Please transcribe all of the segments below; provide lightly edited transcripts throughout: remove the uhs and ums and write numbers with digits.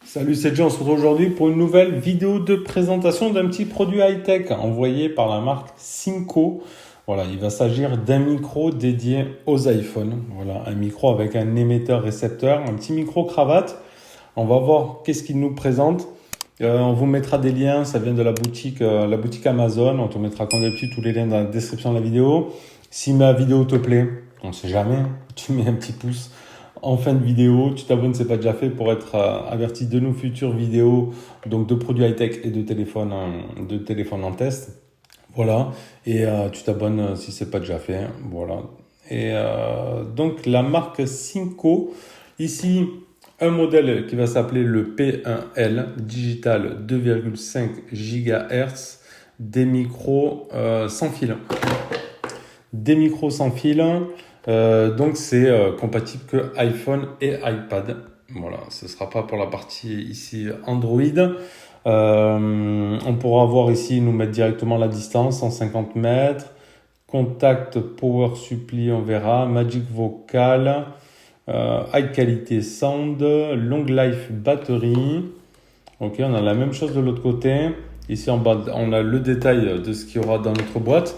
Salut, c'est John, on se retrouve aujourd'hui pour une nouvelle vidéo de présentation d'un petit produit high-tech envoyé par la marque Synco. Voilà, il va s'agir d'un micro dédié aux iPhones. Voilà, un micro avec un émetteur-récepteur, un petit micro-cravate. On va voir qu'est-ce qu'il nous présente. On vous mettra des liens, ça vient de la boutique Amazon. On te mettra comme d'habitude tous les liens dans la description de la vidéo. Si ma vidéo te plaît, on ne sait jamais, tu mets un petit pouce en fin de vidéo, tu t'abonnes si ce n'est pas déjà fait pour être averti de nos futures vidéos, donc de produits high-tech et de téléphones en test. Voilà, et tu t'abonnes si ce n'est pas déjà fait. Voilà. Et donc la marque Synco, ici un modèle qui va s'appeler le P1L Digital 2,5 GHz, des micros sans fil. Des micros sans fil. Donc c'est compatible que iPhone et iPad. Voilà, ce ne sera pas pour la partie ici Android. On pourra voir ici, nous mettre directement la distance, 150 mètres. Contact Power Supply, on verra. Magic Vocal. High Quality Sound. Long Life Battery. Ok, on a la même chose de l'autre côté. Ici en bas, on a le détail de ce qu'il y aura dans notre boîte.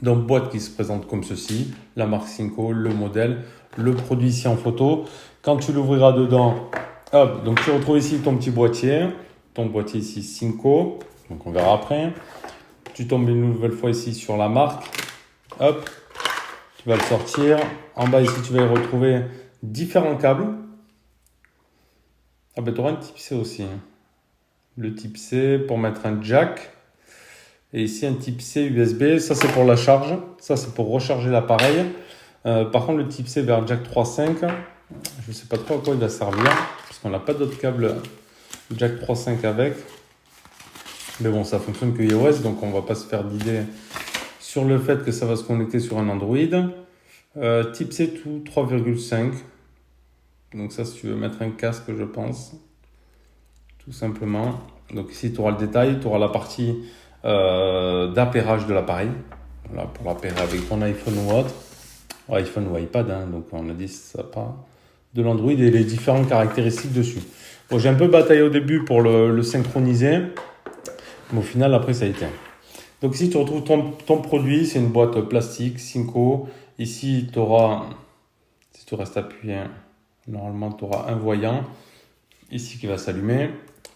Donc boîte qui se présente comme ceci, la marque Synco, le modèle, le produit ici en photo. Quand tu l'ouvriras dedans, hop, donc tu retrouves ici ton petit boîtier, ton boîtier ici Synco, donc on verra après. Tu tombes une nouvelle fois ici sur la marque, hop, tu vas le sortir. En bas ici tu vas y retrouver différents câbles. Ah ben tu auras un type C aussi, le type C pour mettre un jack. Et ici un type C USB, ça c'est pour la charge, ça c'est pour recharger l'appareil. Par contre le type C vers jack 3.5, je ne sais pas trop à quoi il va servir, parce qu'on n'a pas d'autres câbles jack 3.5 avec. Mais bon, ça fonctionne que iOS, donc on ne va pas se faire d'idée sur le fait que ça va se connecter sur un Android. Type C tout 3,5. Donc ça si tu veux mettre un casque je pense, tout simplement. Donc ici tu auras le détail, tu auras la partie d'appairage de l'appareil, voilà, pour l'appairer avec ton iPhone ou autre, iPhone ou iPad, hein, donc on a dit ça pas de l'Android et les différentes caractéristiques dessus. Bon, j'ai un peu bataillé au début pour le synchroniser, mais au final après ça a été. Donc ici tu retrouves ton produit, c'est une boîte plastique Synco. Ici tu auras, si tu restes appuyé, normalement tu auras un voyant ici qui va s'allumer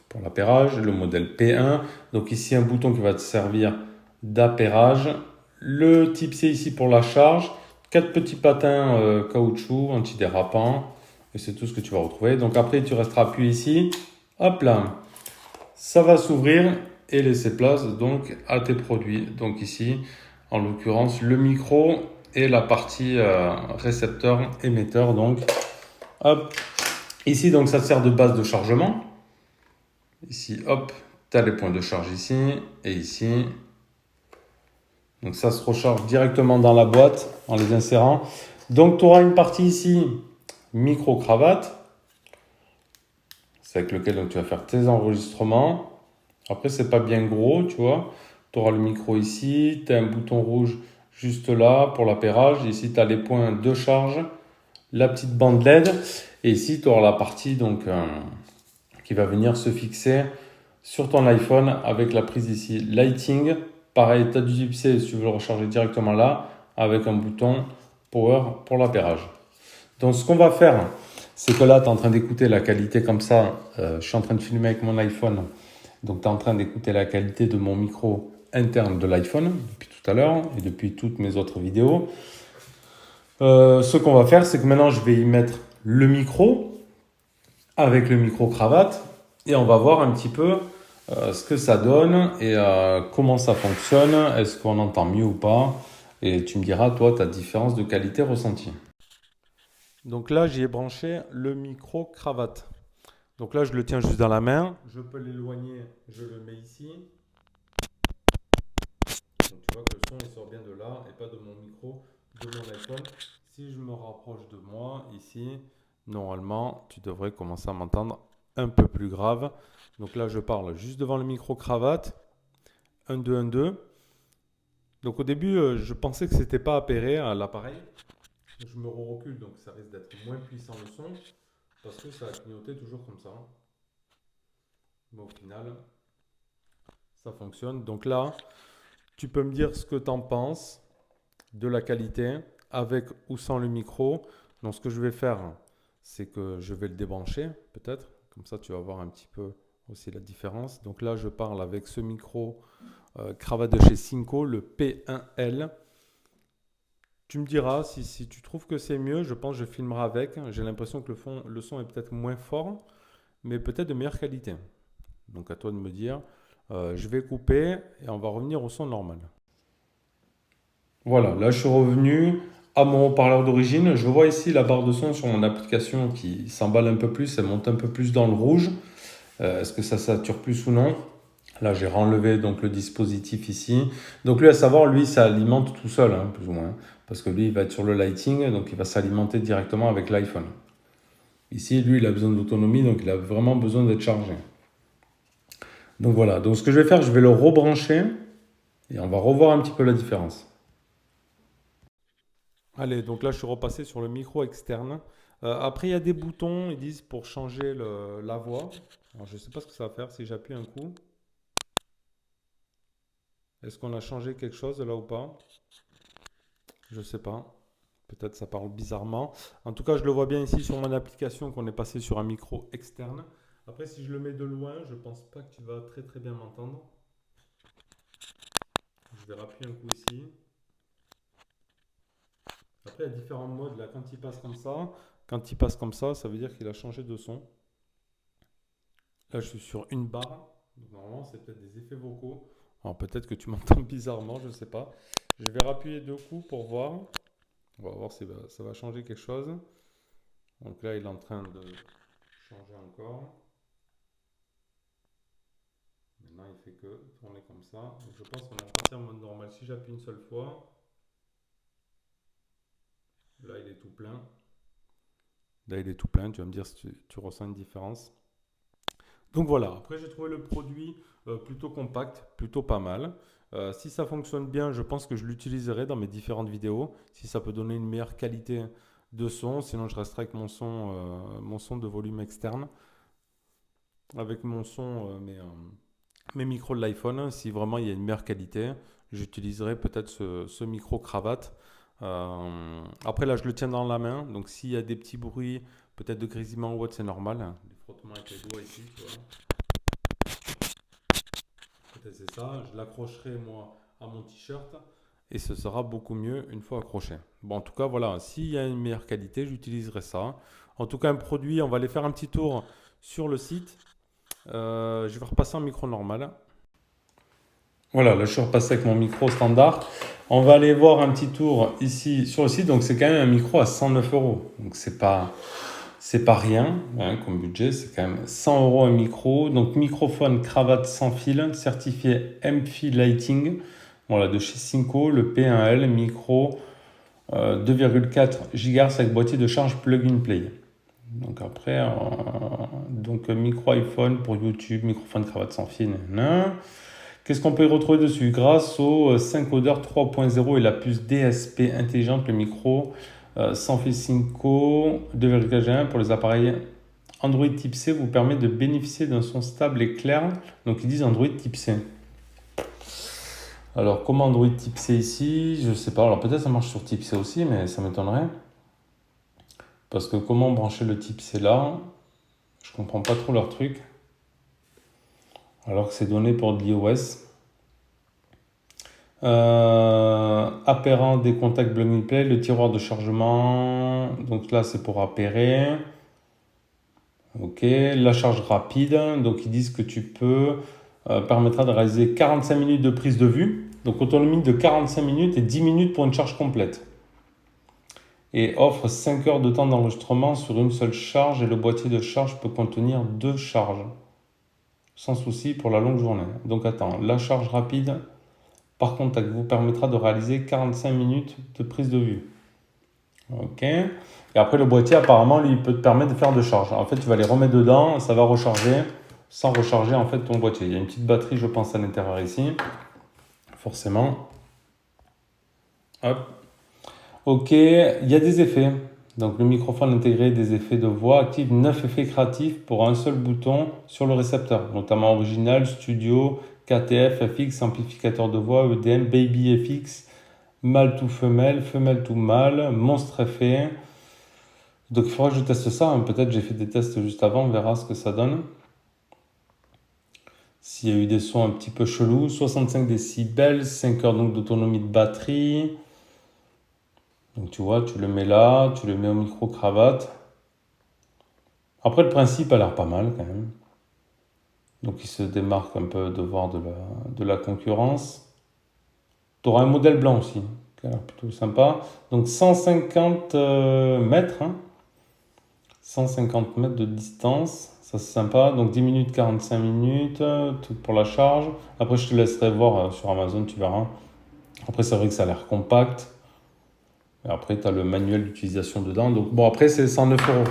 pour l'appairage, le modèle P1. Donc ici un bouton qui va te servir d'appairage. Le type C ici pour la charge. 4 petits patins caoutchouc antidérapants. Et c'est tout ce que tu vas retrouver. Donc après tu resteras appuyé ici. Hop là. Ça va s'ouvrir et laisser place donc à tes produits. Donc ici en l'occurrence le micro et la partie récepteur émetteur. Donc hop. Ici donc ça sert de base de chargement. Ici, hop, tu as les points de charge ici et ici. Donc ça se recharge directement dans la boîte en les insérant. Donc tu auras une partie ici, micro-cravate. C'est avec lequel donc, tu vas faire tes enregistrements. Après, c'est pas bien gros, tu vois. Tu auras le micro ici. Tu as un bouton rouge juste là pour l'appairage. Ici, tu as les points de charge. La petite bande LED. Et ici, tu auras la partie donc, qui va venir se fixer sur ton iPhone avec la prise ici Lighting. Pareil, tu as du type C si tu veux le recharger directement là avec un bouton Power pour l'appairage. Donc ce qu'on va faire, c'est que là tu es en train d'écouter la qualité comme ça. Je suis en train de filmer avec mon iPhone. Donc tu es en train d'écouter la qualité de mon micro interne de l'iPhone depuis tout à l'heure et depuis toutes mes autres vidéos. Ce qu'on va faire, c'est que maintenant je vais y mettre le micro avec le micro-cravate et on va voir un petit peu ce que ça donne et comment ça fonctionne, est-ce qu'on entend mieux ou pas, et tu me diras toi ta différence de qualité ressentie. Donc là j'y ai branché le micro-cravate. Donc là je le tiens juste dans la main, je peux l'éloigner, je le mets ici. Donc tu vois que le son il sort bien de là et pas de mon micro, de mon iPhone. Si je me rapproche de moi ici, normalement tu devrais commencer à m'entendre un peu plus grave. Donc là je parle juste devant le micro-cravate, 1, 2, 1, 2. Donc au début, je pensais que c'était pas appairé à l'appareil. Je me recule, donc ça risque d'être moins puissant le son, parce que ça a clignoté toujours comme ça. Mais au final, ça fonctionne. Donc là, tu peux me dire ce que tu en penses de la qualité, avec ou sans le micro. Donc ce que je vais faire, c'est que je vais le débrancher, peut-être. Comme ça, tu vas voir un petit peu aussi la différence. Donc là, je parle avec ce micro cravate de chez Synco, le P1L. Tu me diras si tu trouves que c'est mieux. Je pense que je filmerai avec. J'ai l'impression que le son est peut-être moins fort, mais peut-être de meilleure qualité. Donc à toi de me dire. Je vais couper et on va revenir au son normal. Voilà, là je suis revenu à mon haut-parleur d'origine. Je vois ici la barre de son sur mon application qui s'emballe un peu plus, elle monte un peu plus dans le rouge. Est-ce que ça sature plus ou non? Là j'ai renlevé donc le dispositif ici. Donc lui à savoir, lui ça alimente tout seul, hein, plus ou moins. Parce que lui il va être sur le lighting, donc il va s'alimenter directement avec l'iPhone. Ici lui il a besoin d'autonomie, donc il a vraiment besoin d'être chargé. Donc voilà, donc ce que je vais faire, je vais le rebrancher et on va revoir un petit peu la différence. Allez, donc là je suis repassé sur le micro externe. Après il y a des boutons, ils disent pour changer la voix. Alors je ne sais pas ce que ça va faire si j'appuie un coup. Est-ce qu'on a changé quelque chose là ou pas? Je ne sais pas. Peut-être ça parle bizarrement. En tout cas, je le vois bien ici sur mon application qu'on est passé sur un micro externe. Après, si je le mets de loin, je pense pas que tu vas très très bien m'entendre. Je vais rappuyer un coup ici. Après, il y a différents modes. Là, quand il passe comme ça veut dire qu'il a changé de son. Là, je suis sur une barre. Donc, normalement, c'est peut-être des effets vocaux. Alors, peut-être que tu m'entends bizarrement, je ne sais pas. Je vais rappuyer deux coups pour voir. On va voir si ça va changer quelque chose. Donc là, il est en train de changer encore. Maintenant, il fait que tourner comme ça. Donc, je pense qu'on est reparti en mode normal. Si j'appuie une seule fois, là, il est tout plein. Là, il est tout plein. Tu vas me dire si tu ressens une différence. Donc voilà, après j'ai trouvé le produit plutôt compact, plutôt pas mal. Si ça fonctionne bien, je pense que je l'utiliserai dans mes différentes vidéos, si ça peut donner une meilleure qualité de son. Sinon, je resterai avec mon son de volume externe, avec mon son, mes micros de l'iPhone. Si vraiment il y a une meilleure qualité, j'utiliserai peut-être ce micro cravate. Après là, je le tiens dans la main, donc s'il y a des petits bruits, peut-être de grésillement ou autre, c'est normal. Des frottements avec les doigts ici, tu vois. Peut-être c'est ça. Je l'accrocherai moi à mon t-shirt et ce sera beaucoup mieux une fois accroché. Bon, en tout cas, voilà, s'il y a une meilleure qualité, j'utiliserai ça. En tout cas, un produit, on va aller faire un petit tour sur le site. Je vais repasser en micro normal. Voilà, là je suis repassé avec mon micro standard. On va aller voir un petit tour ici sur le site. Donc c'est quand même un micro à 109 euros. Donc c'est pas rien, hein, comme budget. C'est quand même 100 euros un micro. Donc microphone cravate sans fil, certifié MFi Lighting. Voilà, de chez Synco, le P1L, micro 2,4 GHz avec boîtier de charge plug-in play. Donc après, micro iPhone pour YouTube, microphone cravate sans fil. Nan. Qu'est-ce qu'on peut y retrouver dessus? Grâce au 5 odeurs 3.0 et la puce DSP intelligente, le micro sans fil Synco 2,1 pour les appareils Android type C vous permet de bénéficier d'un son stable et clair. Donc ils disent Android type C. Alors comment Android type C ici? Je sais pas. Alors peut-être ça marche sur type C aussi, mais ça m'étonnerait. Parce que comment brancher le type C là? Je comprends pas trop leur truc. Alors que c'est donné pour de l'iOS. Appairant des contacts plug and play, le tiroir de chargement, donc là c'est pour appairer. Ok, la charge rapide, donc ils disent que tu peux permettra de réaliser 45 minutes de prise de vue, donc autonomie de 45 minutes et 10 minutes pour une charge complète. Et offre 5 heures de temps d'enregistrement sur une seule charge et le boîtier de charge peut contenir 2 charges, sans souci pour la longue journée. Donc attends, la charge rapide par contact vous permettra de réaliser 45 minutes de prise de vue. Ok. Et après le boîtier apparemment lui peut te permettre de faire deux charges. En fait tu vas les remettre dedans, ça va recharger sans recharger en fait ton boîtier. Il y a une petite batterie je pense à l'intérieur ici, forcément. Hop. Ok, il y a des effets. Donc le microphone intégré des effets de voix active 9 effets créatifs pour un seul bouton sur le récepteur, notamment Original, Studio, KTF, FX, amplificateur de voix, EDM, Baby FX, mâle to femelle, femelle to mâle, monstre effet. Donc il faudra que je teste ça, hein. Peut-être j'ai fait des tests juste avant, on verra ce que ça donne. S'il y a eu des sons un petit peu chelous, 65 décibels, 5 heures donc d'autonomie de batterie. Donc tu vois, tu le mets là, tu le mets au micro-cravate. Après le principe a l'air pas mal quand même. Donc il se démarque un peu de la concurrence. Tu auras un modèle blanc aussi, qui a l'air plutôt sympa. Donc 150 mètres, hein. 150 mètres de distance, ça c'est sympa. Donc 10 minutes, 45 minutes, tout pour la charge. Après je te laisserai voir sur Amazon, tu verras. Après c'est vrai que ça a l'air compact. Et après tu as le manuel d'utilisation dedans. Donc bon, après c'est 109 euros.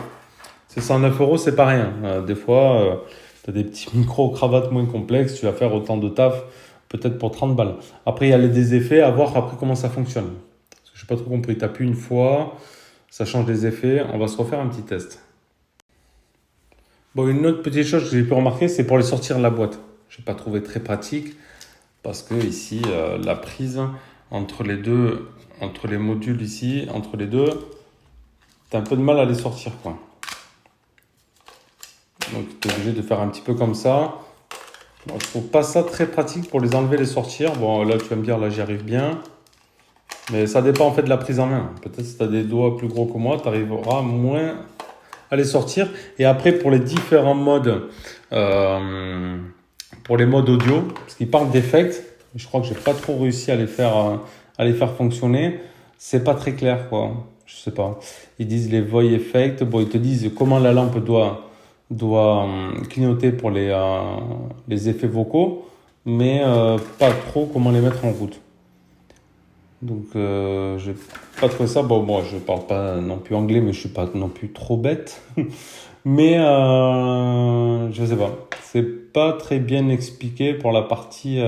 C'est 109 euros, c'est pas rien. Des fois, tu as des petits micro-cravates moins complexes, tu vas faire autant de taf, peut-être pour 30 balles. Après, il y a des effets, à voir après comment ça fonctionne. Parce que je n'ai pas trop compris. Tu appuies une fois, ça change les effets. On va se refaire un petit test. Bon, une autre petite chose que j'ai pu remarquer, c'est pour les sortir de la boîte. Je n'ai pas trouvé très pratique parce que ici, la prise entre les deux, entre les modules ici, entre les deux, tu as un peu de mal à les sortir, quoi. Donc tu es obligé de faire un petit peu comme ça. Bon, je trouve pas ça très pratique pour les enlever et les sortir. Bon, là tu vas me dire, là j'y arrive bien. Mais ça dépend en fait de la prise en main. Peut-être si tu as des doigts plus gros que moi, tu arriveras moins à les sortir. Et après pour les différents modes, pour les modes audio, parce qu'ils parlent d'effects, je crois que j'ai pas trop réussi à les faire fonctionner. C'est pas très clair quoi. Je sais pas. Ils disent les voice effects. Bon, ils te disent comment la lampe doit clignoter pour les effets vocaux, mais pas trop comment les mettre en route. Donc, j'ai pas trouvé ça. Bon, je parle pas non plus anglais, mais je suis pas non plus trop bête. Mais je sais pas. C'est pas très bien expliqué pour la partie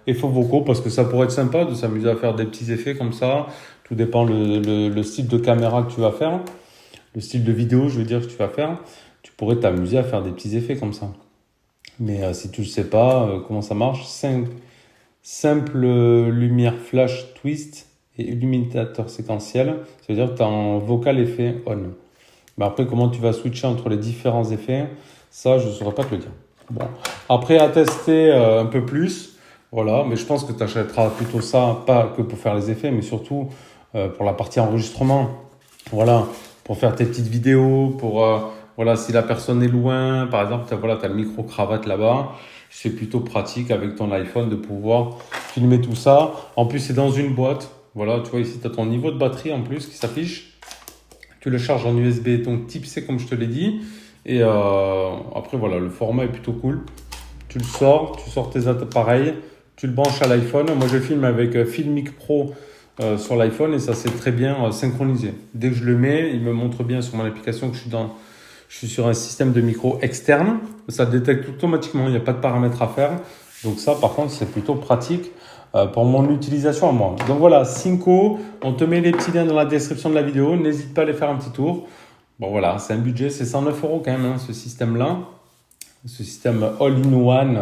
effets vocaux, parce que ça pourrait être sympa de s'amuser à faire des petits effets comme ça. Tout dépend le style de caméra que tu vas faire, le style de vidéo, je veux dire, que tu vas faire. Tu pourrais t'amuser à faire des petits effets comme ça. Mais si tu ne sais pas comment ça marche, simple lumière flash twist et illuminateur séquentiel, ça veut dire que tu as un vocal effet on. Mais après, comment tu vas switcher entre les différents effets, ça, je ne saurais pas te le dire. Bon. Après, à tester un peu plus, voilà, mais je pense que tu achèteras plutôt ça, pas que pour faire les effets, mais surtout pour la partie enregistrement. Voilà, pour faire tes petites vidéos, pour voilà, si la personne est loin, par exemple, tu as le micro-cravate là-bas, c'est plutôt pratique avec ton iPhone de pouvoir filmer tout ça. En plus, c'est dans une boîte. Voilà, tu vois ici, tu as ton niveau de batterie en plus qui s'affiche. Tu le charges en USB, donc type C comme je te l'ai dit. Et après, voilà, le format est plutôt cool. Tu sors tes appareils, tu le branches à l'iPhone. Moi, je filme avec Filmic Pro sur l'iPhone et ça c'est très bien synchronisé. Dès que je le mets, il me montre bien sur mon application que je suis sur un système de micro externe. Ça détecte automatiquement, il n'y a pas de paramètres à faire. Donc ça, par contre, c'est plutôt pratique pour mon utilisation à moi. Donc voilà, Synco, on te met les petits liens dans la description de la vidéo. N'hésite pas à aller faire un petit tour. Bon voilà, c'est un budget, c'est 109 euros quand même, hein, ce système-là. Ce système all-in-one,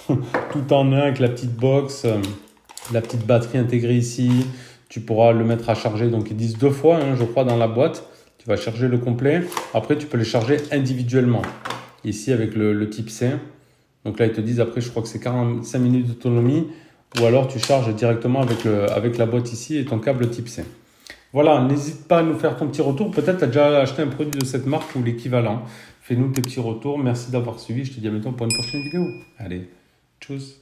tout en un avec la petite box, la petite batterie intégrée ici. Tu pourras le mettre à charger, donc ils disent 2 fois, hein, je crois, dans la boîte. Tu vas charger le complet. Après, tu peux les charger individuellement. Ici, avec le type C. Donc là, ils te disent, après, je crois que c'est 45 minutes d'autonomie. Ou alors, tu charges directement avec la boîte ici et ton câble type C. Voilà, n'hésite pas à nous faire ton petit retour. Peut-être tu as déjà acheté un produit de cette marque ou l'équivalent. Fais-nous tes petits retours. Merci d'avoir suivi. Je te dis à bientôt pour une prochaine vidéo. Allez, tchuss.